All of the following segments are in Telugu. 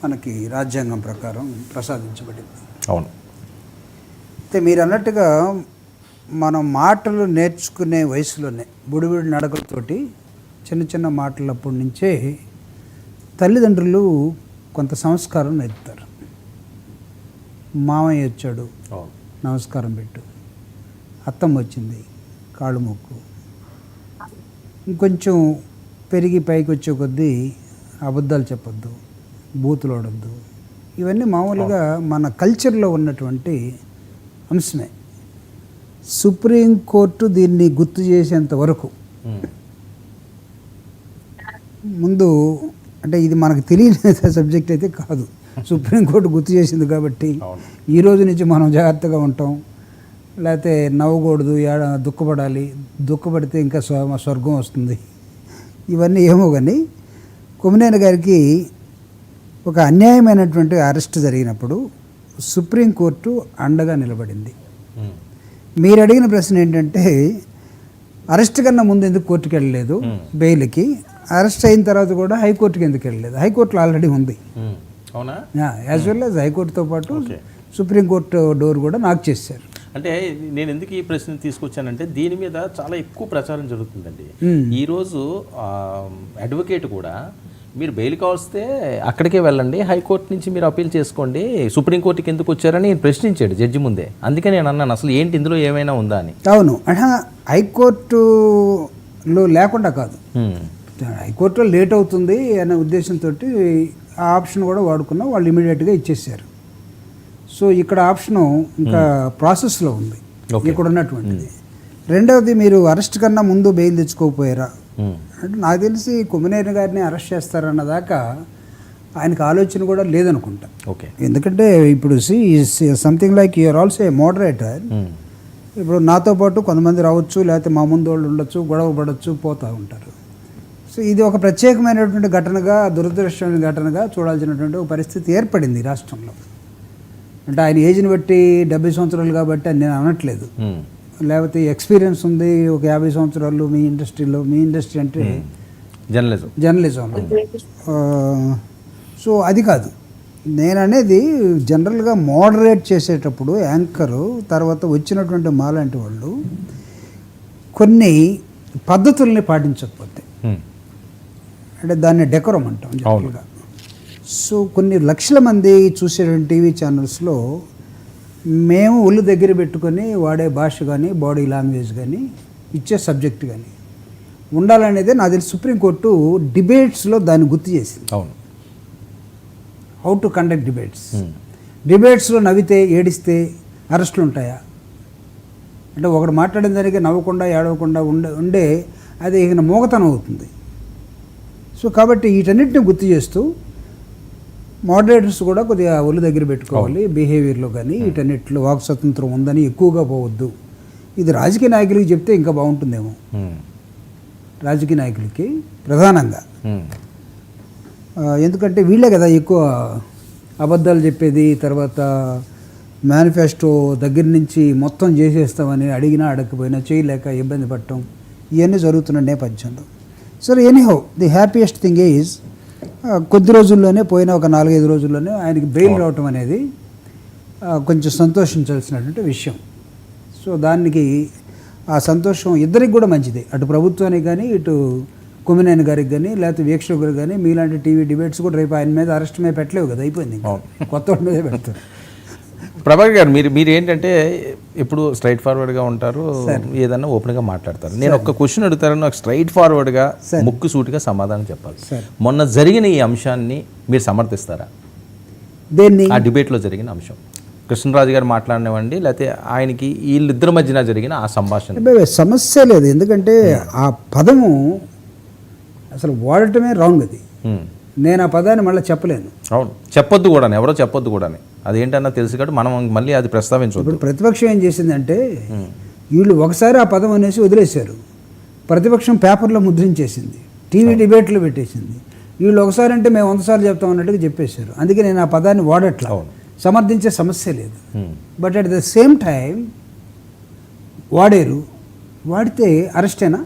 మనకి రాజ్యాంగం ప్రకారం ప్రసాదించబడింది. అవును. అయితే మీరు అన్నట్టుగా మనం మాటలు నేర్చుకునే వయసులోనే బుడిబుడి నడకలతోటి చిన్న చిన్న మాటలప్పటి నుంచే తల్లిదండ్రులు కొంత సంస్కారం నేర్పుతారు. మామయ్య వచ్చాడు, నమస్కారం పెట్టు, అత్తమ్మ వచ్చింది, కాళ్ళు మొక్కు. ఇంకొంచెం పెరిగి పైకి వచ్చే కొద్దీ అబద్ధాలు చెప్పొద్దు, బూతులు ఆడొద్దు. ఇవన్నీ మామూలుగా మన కల్చర్లో ఉన్నటువంటి అంశమే. సుప్రీంకోర్టు దీన్ని గుర్తు చేసేంత వరకు ముందు అంటే ఇది మనకు తెలియని సబ్జెక్ట్ అయితే కాదు. సుప్రీంకోర్టు గుర్తు చేసింది కాబట్టి ఈ రోజు నుంచి మనం జాగ్రత్తగా ఉంటాం. లేకపోతే నవ్వకూడదు, దుఃఖపడాలి, దుఃఖపడితే ఇంకా స్వర్గం వస్తుంది. ఇవన్నీ ఏమో కానీ కొమ్మినేని గారికి ఒక అన్యాయమైనటువంటి అరెస్ట్ జరిగినప్పుడు సుప్రీంకోర్టు అండగా నిలబడింది. మీరు అడిగిన ప్రశ్న ఏంటంటే అరెస్ట్ కన్నా ముందు ఎందుకు కోర్టుకు వెళ్ళలేదు బెయిల్కి, అరెస్ట్ అయిన తర్వాత కూడా హైకోర్టుకి ఎందుకు వెళ్ళలేదు? హైకోర్టులో ఆల్రెడీ ఉంది, యాజ్ వెల్ యాజ్ హైకోర్టుతో పాటు సుప్రీంకోర్టు డోర్ కూడా నాక్ చేశారు. అంటే నేను ఎందుకు ఈ ప్రశ్న తీసుకొచ్చానంటే దీని మీద చాలా ఎక్కువ ప్రచారం జరుగుతుందండి. ఈరోజు అడ్వకేట్ కూడా మీరు బెయిల్ కావస్తే అక్కడికే వెళ్ళండి, హైకోర్టు నుంచి మీరు అప్పీల్ చేసుకోండి, సుప్రీంకోర్టుకి ఎందుకు వచ్చారని ప్రశ్నించాడు జడ్జి ముందే. అందుకే నేను అన్నాను అసలు ఏంటి ఇందులో ఏమైనా ఉందా అని. అవును, హైకోర్టులో లేకుండా కాదు, హైకోర్టులో లేట్ అవుతుంది అనే ఉద్దేశంతో ఆ ఆప్షన్ కూడా వాడుకున్నా వాళ్ళు ఇమీడియట్గా ఇచ్చేసారు. సో ఇక్కడ ఆప్షను ఇంకా ప్రాసెస్లో ఉంది ఇక్కడ ఉన్నటువంటిది. రెండవది, మీరు అరెస్ట్ కన్నా ముందు బెయిల్ తెచ్చుకోకపోయారా అంటే నాకు తెలిసి కొమ్మినేని గారిని అరెస్ట్ చేస్తారన్నదాకా ఆయనకు ఆలోచన కూడా లేదనుకుంటా. ఓకే, ఎందుకంటే ఇప్పుడు something like you're also a moderator. ఇప్పుడు నాతో పాటు కొంతమంది రావచ్చు, లేకపోతే మా ముందు వాళ్ళు ఉండొచ్చు, గొడవ పడవచ్చు, పోతూ ఉంటారు. సో ఇది ఒక ప్రత్యేకమైనటువంటి ఘటనగా, దురదృష్టమైన ఘటనగా చూడాల్సినటువంటి ఒక పరిస్థితి ఏర్పడింది రాష్ట్రంలో. అంటే ఆయన ఏజ్ని బట్టి 70 సంవత్సరాలు కాబట్టి అని నేను అనట్లేదు, లేకపోతే ఎక్స్పీరియన్స్ ఉంది ఒక 50 సంవత్సరాలు మీ ఇండస్ట్రీలో. మీ ఇండస్ట్రీ అంటే జర్నలిజంలో. సో అది కాదు నేను అనేది. జనరల్గా మోడరేట్ చేసేటప్పుడు యాంకరు తర్వాత వచ్చినటువంటి మాలాంటి వాళ్ళు కొన్ని పద్ధతుల్ని పాటించకపోతే అంటే దాన్ని డెకోరం అంటాం జనరల్గా. సో కొన్ని లక్షల మంది చూసేటువంటి టీవీ ఛానల్స్లో మేము ఒళ్ళు దగ్గర పెట్టుకొని వాడే భాష కానీ, బాడీ లాంగ్వేజ్ కానీ, ఇచ్చే సబ్జెక్ట్ కానీ ఉండాలనేదే నాకు తెలిసి సుప్రీంకోర్టు డిబేట్స్లో దాన్ని గుర్తు చేసింది. అవును, హౌ టు కండక్ట్ డిబేట్స్. డిబేట్స్లో నవ్వితే ఏడిస్తే అరెస్టులు ఉంటాయా అంటే ఒకడు మాట్లాడిన దానికి నవ్వకుండా ఏడవకుండా ఉండే అది ఇక మోగతనం అవుతుంది. సో కాబట్టి వీటన్నిటిని గుర్తు చేస్తూ మోడరేటర్స్ కూడా కొద్దిగా ఒళ్ళు దగ్గర పెట్టుకోవాలి. బిహేవియర్లో కానీ వీటన్నిటిలో వాక్ స్వతంత్రం ఉందని ఎక్కువగా పోవద్దు. ఇది రాజకీయ నాయకులకి చెప్తే ఇంకా బాగుంటుందేమో, రాజకీయ నాయకులకి ప్రధానంగా. ఎందుకంటే వీళ్ళే కదా ఎక్కువ అబద్ధాలు చెప్పేది, తర్వాత మేనిఫెస్టో దగ్గర నుంచి మొత్తం చేసేస్తామని అడిగినా అడగకపోయినా చేయలేక ఇబ్బంది పడటం ఇవన్నీ జరుగుతున్న నేపథ్యంలో. సరే, anyhow the happiest thing is కొద్ది రోజుల్లోనే, పోయిన ఒక 4-5 రోజుల్లోనే ఆయనకి బెయిల్ రావటం అనేది కొంచెం సంతోషించాల్సినటువంటి విషయం. సో దానికి ఆ సంతోషం ఇద్దరికి కూడా మంచిదే, అటు ప్రభుత్వానికి కానీ, ఇటు కొమ్మినేని గారికి కానీ, లేకపోతే వీక్షకులు కానీ. మీలాంటి టీవీ డిబేట్స్ కూడా రేపు ఆయన మీద అరెస్ట్ మీద పెట్టలేవు కదా, అయిపోయింది, కొత్త వాడి మీదే పెడతారు. ప్రభాకర్ గారు, మీరు ఏంటంటే ఎప్పుడు స్ట్రైట్ ఫార్వర్డ్గా ఉంటారు, ఏదన్నా ఓపెన్గా మాట్లాడతారు. నేను ఒక క్వశ్చన్ అడుగుతాను, నాకు స్ట్రైట్ ఫార్వర్డ్గా ముక్కు సూటిగా సమాధానం చెప్పాలి. మొన్న జరిగిన ఈ అంశాన్ని మీరు సమర్థిస్తారా? దేన్ని? ఆ డిబేట్లో జరిగిన అంశం, కృష్ణరాజు గారు మాట్లాడినవండి, లేకపోతే ఆయనకి వీళ్ళిద్దరి మధ్యన జరిగిన ఆ సంభాషణ. సమస్య లేదు, ఎందుకంటే ఆ పదము అసలు వాడటమే రాంగ్. అది నేను ఆ పదాన్ని మళ్ళీ చెప్పలేను. అవును, చెప్పొద్దు కూడా, ఎవరో చెప్పొద్దు కూడా. అదేంటన్నా తెలుసు కాబట్టి మనం మళ్ళీ అది ప్రస్తావించదు. ఇప్పుడు ప్రతిపక్షం ఏం చేసిందంటే వీళ్ళు ఒకసారి ఆ పదం అనేసి వదిలేశారు, ప్రతిపక్షం పేపర్లో ముద్రించేసింది, టీవీ డిబేట్లో పెట్టేసింది. వీళ్ళు ఒకసారి అంటే మేము 100 సార్లు చెప్తాం అన్నట్టుగా చెప్పేశారు. అందుకే నేను ఆ పదాన్ని వాడట్లా, సమర్థించే సమస్య లేదు. But at the same time వాడారు, వాడితే అరెస్టేనా?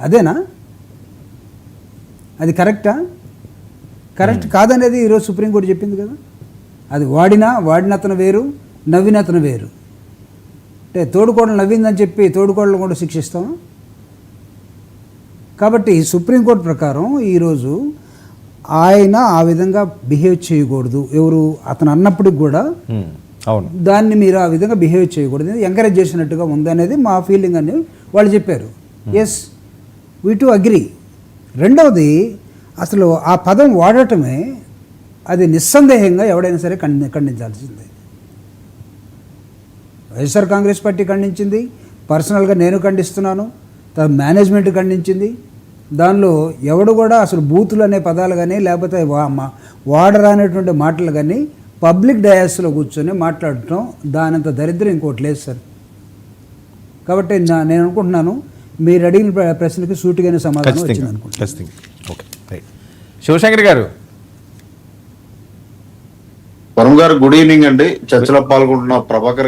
అదేనా? అది కరెక్టా? కరెక్ట్ కాదనేది ఈరోజు సుప్రీంకోర్టు చెప్పింది కదా. అది వాడిన అతను వేరు, నవ్విన అతను వేరు. అంటే తోడుకోడలు నవ్విందని చెప్పి తోడుకోడలు కూడా శిక్షిస్తామా? కాబట్టి సుప్రీంకోర్టు ప్రకారం ఈరోజు ఆయన ఆ విధంగా బిహేవ్ చేయకూడదు. ఎవరు అతను అన్నప్పటికి కూడా అవును, దాన్ని మీరు ఆ విధంగా బిహేవ్ చేయకూడదు, ఎంకరేజ్ చేసినట్టుగా ఉందనేది మా ఫీలింగ్ అని వాళ్ళు చెప్పారు. Yes, we too agree. రెండవది, అసలు ఆ పదం వాడటమే అది నిస్సందేహంగా ఎవడైనా సరే ఖండించాల్సిందే. వైఎస్ఆర్ కాంగ్రెస్ పార్టీ ఖండించింది, పర్సనల్గా నేను ఖండిస్తున్నాను, మేనేజ్మెంట్ ఖండించింది. దానిలో ఎవడు కూడా అసలు బూతులు అనే పదాలు కానీ లేకపోతే వాడరానేటువంటి మాటలు కానీ పబ్లిక్ డయాస్లో కూర్చొని మాట్లాడటం దానంత దరిద్రం ఇంకోటి లేదు సార్. కాబట్టి నేను అనుకుంటున్నాను మీరు అడిగిన ప్రశ్నకి సూటిగానే సమాధానం వచ్చింది అనుకుంటున్నాను. Okay, right. శివశంకర్ గారు. వరుణ్ గారు గుడ్ ఈవినింగ్ అండి. చర్చలో పాల్గొంటున్న ప్రభాకర్